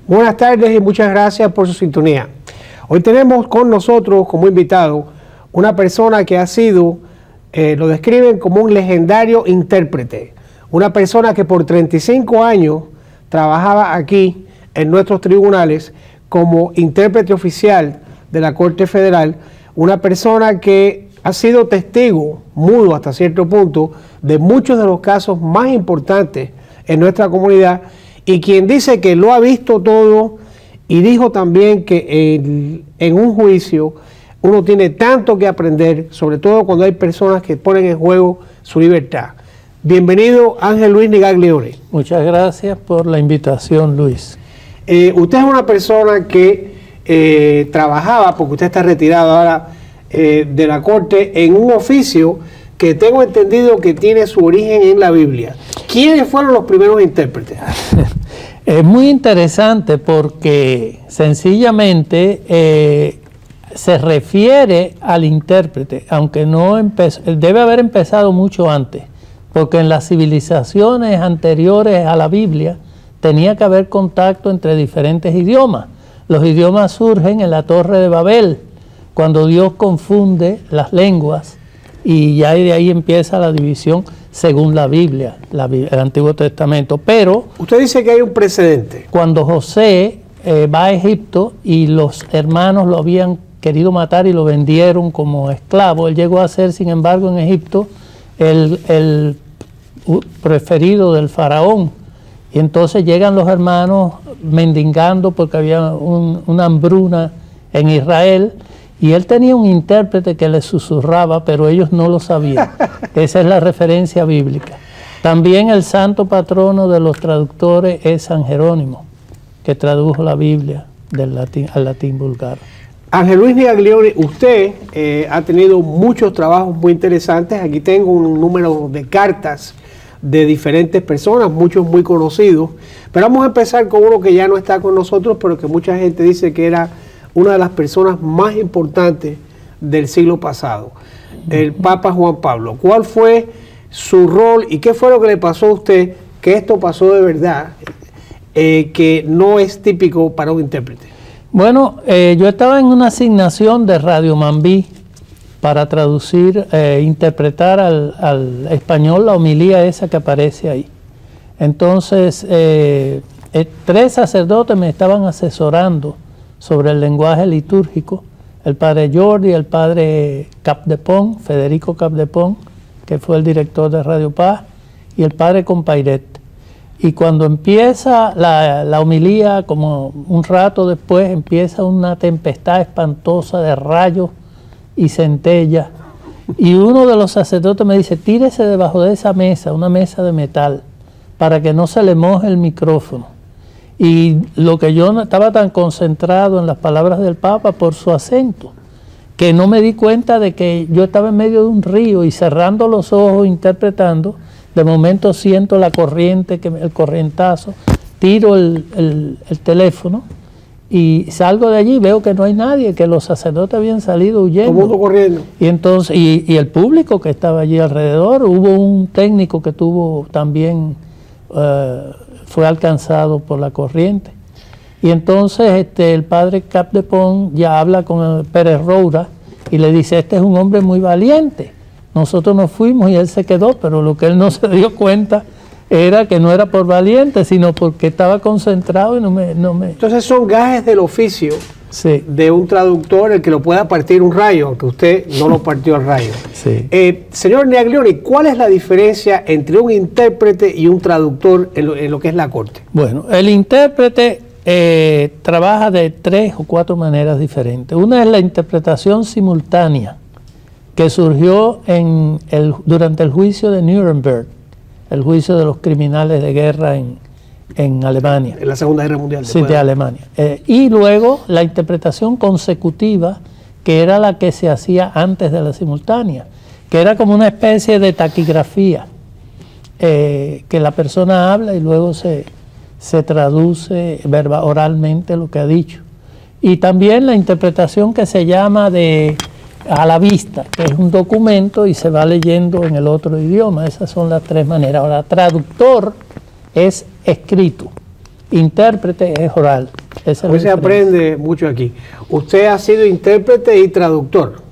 Buenas tardes y muchas gracias por su sintonía. Hoy tenemos con nosotros como invitado una persona que ha sido, lo describen como un legendario intérprete, una persona que por 35 años trabajaba aquí en nuestros tribunales como intérprete oficial de la Corte Federal, una persona que ha sido testigo mudo hasta cierto punto de muchos de los casos más importantes en nuestra comunidad, y quien dice que lo ha visto todo, y dijo también que en un juicio uno tiene tanto que aprender, sobre todo cuando hay personas que ponen en juego su libertad. Bienvenido, Ángel Luis Nigaglione. Muchas gracias por la invitación, Luis. Usted es una persona que trabajaba, porque usted está retirado ahora de la Corte, en un oficio que tengo entendido que tiene su origen en la Biblia. ¿Quiénes fueron los primeros intérpretes? Es muy interesante porque sencillamente se refiere al intérprete, aunque no empezó, debe haber empezado mucho antes, porque en las civilizaciones anteriores a la Biblia tenía que haber contacto entre diferentes idiomas. Los idiomas surgen en la Torre de Babel, cuando Dios confunde las lenguas, y ya de ahí empieza la división según la Biblia, el Antiguo Testamento. Pero usted dice que hay un precedente. Cuando José va a Egipto y los hermanos lo habían querido matar y lo vendieron como esclavo, él llegó a ser, sin embargo, en Egipto el preferido del faraón. Y entonces llegan los hermanos mendigando porque había una hambruna en Israel, y él tenía un intérprete que le susurraba, pero ellos no lo sabían. Esa es la referencia bíblica. También el santo patrono de los traductores es San Jerónimo, que tradujo la Biblia del latín al latín vulgar. Ángel Luis Nigaglione, usted ha tenido muchos trabajos muy interesantes. Aquí tengo un número de cartas de diferentes personas, muchos muy conocidos. Pero vamos a empezar con uno que ya no está con nosotros, pero que mucha gente dice que era una de las personas más importantes del siglo pasado, el Papa Juan Pablo. ¿Cuál fue su rol y qué fue lo que le pasó a usted, que esto pasó de verdad, que no es típico para un intérprete? Bueno, yo estaba en una asignación de Radio Mambí para traducir, interpretar al español la homilía esa que aparece ahí. Entonces, 3 sacerdotes me estaban asesorando sobre el lenguaje litúrgico, el padre Jordi, el padre Capdepón, Federico Capdepón, que fue el director de Radio Paz, y el padre Compairet. Y cuando empieza la homilía, como un rato después, empieza una tempestad espantosa de rayos y centellas, y uno de los sacerdotes me dice: tírese debajo de esa mesa, una mesa de metal, para que no se le moje el micrófono. Y lo que yo no estaba tan concentrado en las palabras del Papa por su acento, que no me di cuenta de que yo estaba en medio de un río y cerrando los ojos, interpretando. De momento siento la corriente, el corrientazo, tiro el teléfono y salgo de allí, veo que no hay nadie, que los sacerdotes habían salido huyendo. Todo el mundo corriendo. Y entonces, y el público que estaba allí alrededor, hubo un técnico que tuvo también, fue alcanzado por la corriente. Y entonces el padre Capdepón ya habla con el Pérez Roura y le dice: este es un hombre muy valiente. Nosotros nos fuimos y él se quedó, pero lo que él no se dio cuenta era que no era por valiente, sino porque estaba concentrado y no me... Entonces son gajes del oficio, sí, de un traductor, el que lo pueda partir un rayo, aunque usted no lo partió el rayo. Sí. Señor Nigaglione, ¿cuál es la diferencia entre un intérprete y un traductor en lo que es la Corte? Bueno, el intérprete trabaja de 3 o 4 maneras diferentes. Una es la interpretación simultánea, que surgió durante el juicio de Nuremberg, el juicio de los criminales de guerra en Alemania. En la Segunda Guerra Mundial. Sí, de Alemania. Y luego la interpretación consecutiva, que era la que se hacía antes de la simultánea, que era como una especie de taquigrafía, que la persona habla y luego se traduce oralmente lo que ha dicho. Y también la interpretación que se llama a la vista, que es un documento y se va leyendo en el otro idioma. Esas son las 3 maneras. Ahora, traductor es escrito. Intérprete es oral. Hoy se aprende mucho aquí. Usted ha sido intérprete y traductor.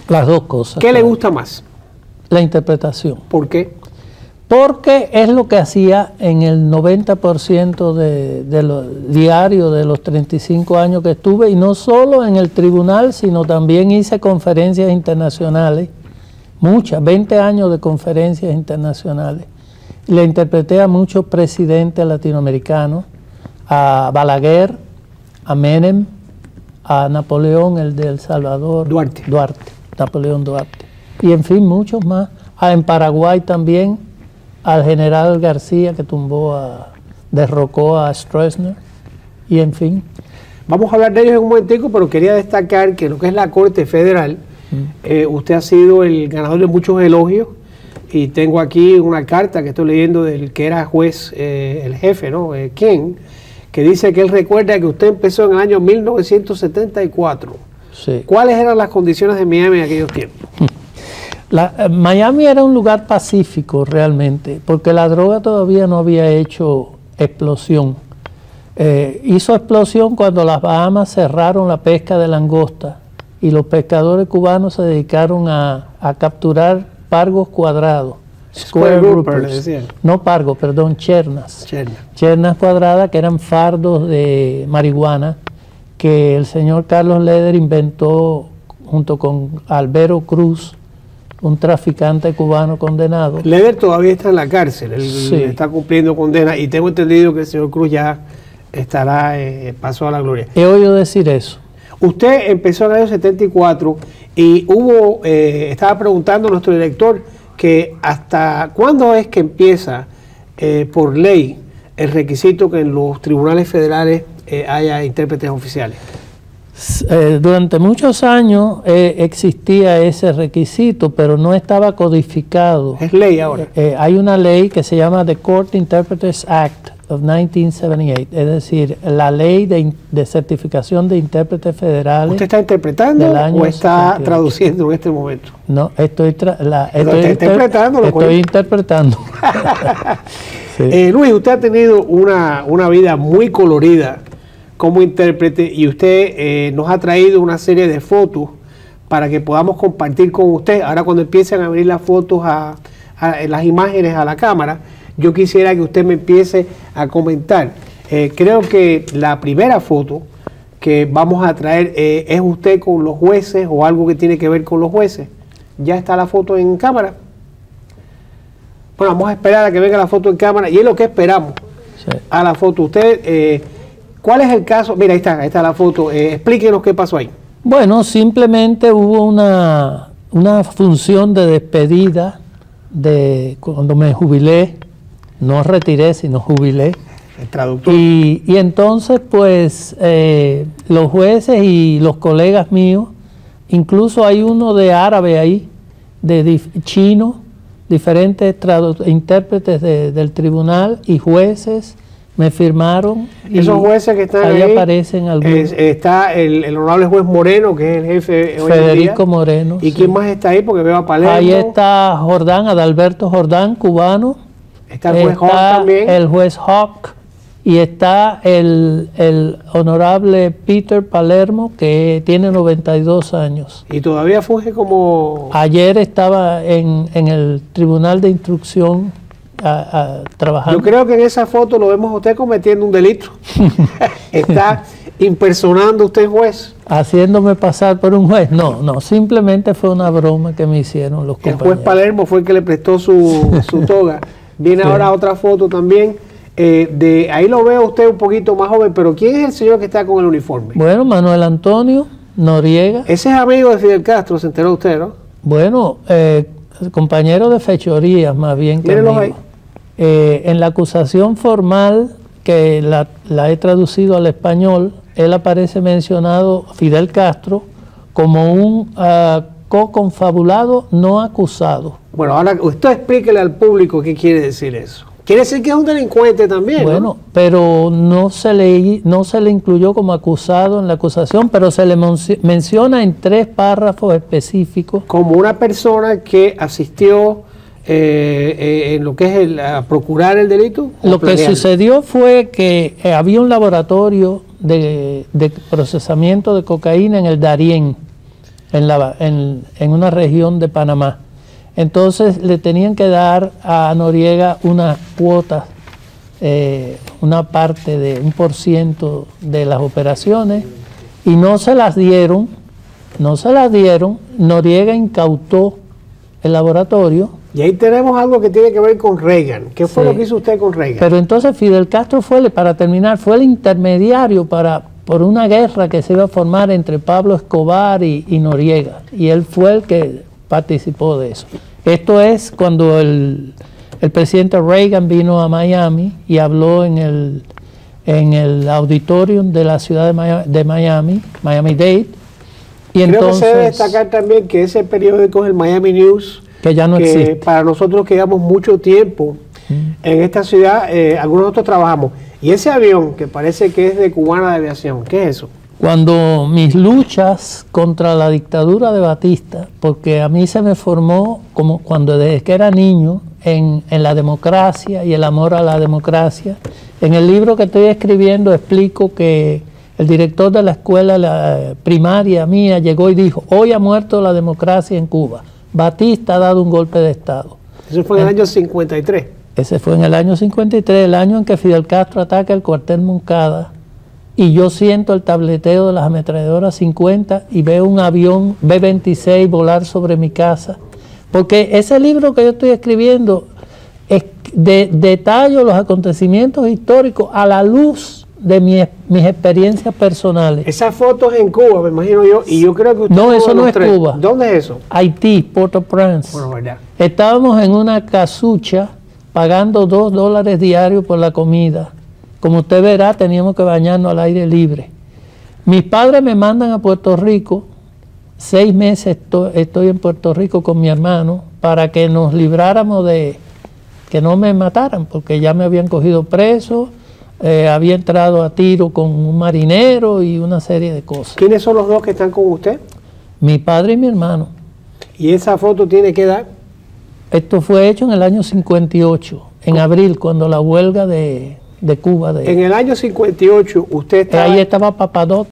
Las dos cosas. ¿Qué le gusta más? La interpretación. ¿Por qué? Porque es lo que hacía en el 90% de los diarios de los 35 años que estuve, y no solo en el tribunal, sino también hice conferencias internacionales, muchas, 20 años de conferencias internacionales. Le interpreté a muchos presidentes latinoamericanos, a Balaguer, a Menem, a Napoleón, el de El Salvador. Duarte. Napoleón Duarte. Y en fin, muchos más. En Paraguay también, al general García, que derrocó a Stroessner, y en fin. Vamos a hablar de ellos en un momentico, pero quería destacar que lo que es la Corte Federal, usted ha sido el ganador de muchos elogios, y tengo aquí una carta que estoy leyendo del que era juez, el jefe, ¿no? Ken, que dice que él recuerda que usted empezó en el año 1974. Sí. ¿Cuáles eran las condiciones de Miami en aquellos tiempos? Miami era un lugar pacífico realmente, porque la droga todavía no había hecho explosión. Hizo explosión cuando las Bahamas cerraron la pesca de langosta y los pescadores cubanos se dedicaron a capturar pargos cuadrados. Square groupers. No pargos, perdón, chernas. Chernas cuadradas, que eran fardos de marihuana que el señor Carlos Leder inventó junto con Albero Cruz, un traficante cubano condenado. Leder todavía está en la cárcel, él está cumpliendo condena, y tengo entendido que el señor Cruz ya estará pasó a la gloria. He oído decir eso. Usted empezó en el año 74 y estaba preguntando a nuestro director que hasta cuándo es que empieza por ley el requisito que en los tribunales federales haya intérpretes oficiales. Durante muchos años existía ese requisito, pero no estaba codificado. Es ley ahora. Hay una ley que se llama The Court Interpreters Act of 1978, es decir, la ley de certificación de intérpretes federales. ¿Usted está interpretando o está 78. Traduciendo en este momento? No, estoy interpretando. Interpretando. Sí. Luis, usted ha tenido una vida muy colorida como intérprete, y usted nos ha traído una serie de fotos para que podamos compartir con usted. Ahora, cuando empiecen a abrir las fotos, las imágenes a la cámara, yo quisiera que usted me empiece a comentar. Creo que la primera foto que vamos a traer es usted con los jueces o algo que tiene que ver con los jueces. ¿Ya está la foto en cámara? Bueno, vamos a esperar a que venga la foto en cámara, y es lo que esperamos. Sí. A la foto. Usted, ¿cuál es el caso? Mira, ahí está la foto. Explíquenos qué pasó ahí. Bueno, simplemente hubo una función de despedida cuando me jubilé. No retiré, sino jubilé. El traductor. Y entonces, pues, los jueces y los colegas míos, incluso hay uno de árabe ahí, de chino, diferentes intérpretes del tribunal y jueces, me firmaron. Esos jueces que están ahí aparecen algunos. Está el honorable juez Moreno, que es el jefe Federico Moreno. ¿Y quién más está ahí? Porque veo a Palermo. Ahí está Jordán, Adalberto Jordán, cubano. Está el juez Hawk también. El juez Hawk. Y está el honorable Peter Palermo, que tiene 92 años. ¿Y todavía funge como...? Ayer estaba en el Tribunal de Instrucción trabajando. Yo creo que en esa foto lo vemos a usted cometiendo un delito. Está impersonando usted juez. Haciéndome pasar por un juez. No, simplemente fue una broma que me hicieron los compañeros. El juez Palermo fue el que le prestó su toga. Viene ahora otra foto también. Ahí lo veo usted un poquito más joven, pero ¿quién es el señor que está con el uniforme? Bueno, Manuel Antonio Noriega. Ese es amigo de Fidel Castro, se enteró usted, ¿no? Bueno, compañero de fechorías más bien que amigo. Ahí. En la acusación formal, que la he traducido al español, él aparece mencionado, Fidel Castro, como un co-confabulado no acusado. Bueno, ahora usted explíquele al público qué quiere decir eso. Quiere decir que es un delincuente también, bueno, ¿no? Pero no se le incluyó como acusado en la acusación, pero se le menciona en 3 párrafos específicos. Como una persona que asistió en lo que es a procurar el delito? Lo que sucedió fue que había un laboratorio de procesamiento de cocaína en el Darién, en una región de Panamá. Entonces le tenían que dar a Noriega unas cuotas, una parte de 1% de las operaciones, y no se las dieron. Noriega incautó el laboratorio. Y ahí tenemos algo que tiene que ver con Reagan. ¿Qué fue lo que hizo usted con Reagan? Pero entonces Fidel Castro para terminar, fue el intermediario por una guerra que se iba a formar entre Pablo Escobar y Noriega. Y él fue el que participó de eso. Esto es cuando el presidente Reagan vino a Miami y habló en el auditorium de la ciudad de Miami, Miami-Dade. Y creo entonces, que se debe destacar también que ese periódico es el Miami News, que ya no existe. Para nosotros que llevamos mucho tiempo en esta ciudad, algunos de nosotros trabajamos. Y ese avión, que parece que es de Cubana de Aviación, ¿qué es eso? Cuando mis luchas contra la dictadura de Batista, porque a mí se me formó como desde que era niño en la democracia y el amor a la democracia. En el libro que estoy escribiendo explico que el director de la escuela primaria mía llegó y dijo: hoy ha muerto la democracia en Cuba. Batista ha dado un golpe de Estado. Eso fue en el año 53. Ese fue en el año 53, el año en que Fidel Castro ataca el cuartel Moncada, y yo siento el tableteo de las ametralladoras 50 y veo un avión B-26 volar sobre mi casa. Porque ese libro que yo estoy escribiendo detallo los acontecimientos históricos a la luz de mis experiencias personales. Esas fotos en Cuba, me imagino yo, y yo creo que usted... No, eso no es Cuba. ¿Dónde es eso? Haití, Port-au-Prince. Bueno, verdad. Estábamos en una casucha pagando $2 diarios por la comida. Como usted verá, teníamos que bañarnos al aire libre. Mis padres me mandan a Puerto Rico. 6 meses estoy en Puerto Rico con mi hermano para que nos libráramos de que no me mataran, porque ya me habían cogido preso, había entrado a tiro con un marinero y una serie de cosas. ¿Quiénes son los dos que están con usted? Mi padre y mi hermano. ¿Y esa foto tiene qué edad? Esto fue hecho en el año 58, en abril, cuando la huelga de Cuba... En el año 58 usted estaba... Ahí estaba Papadot,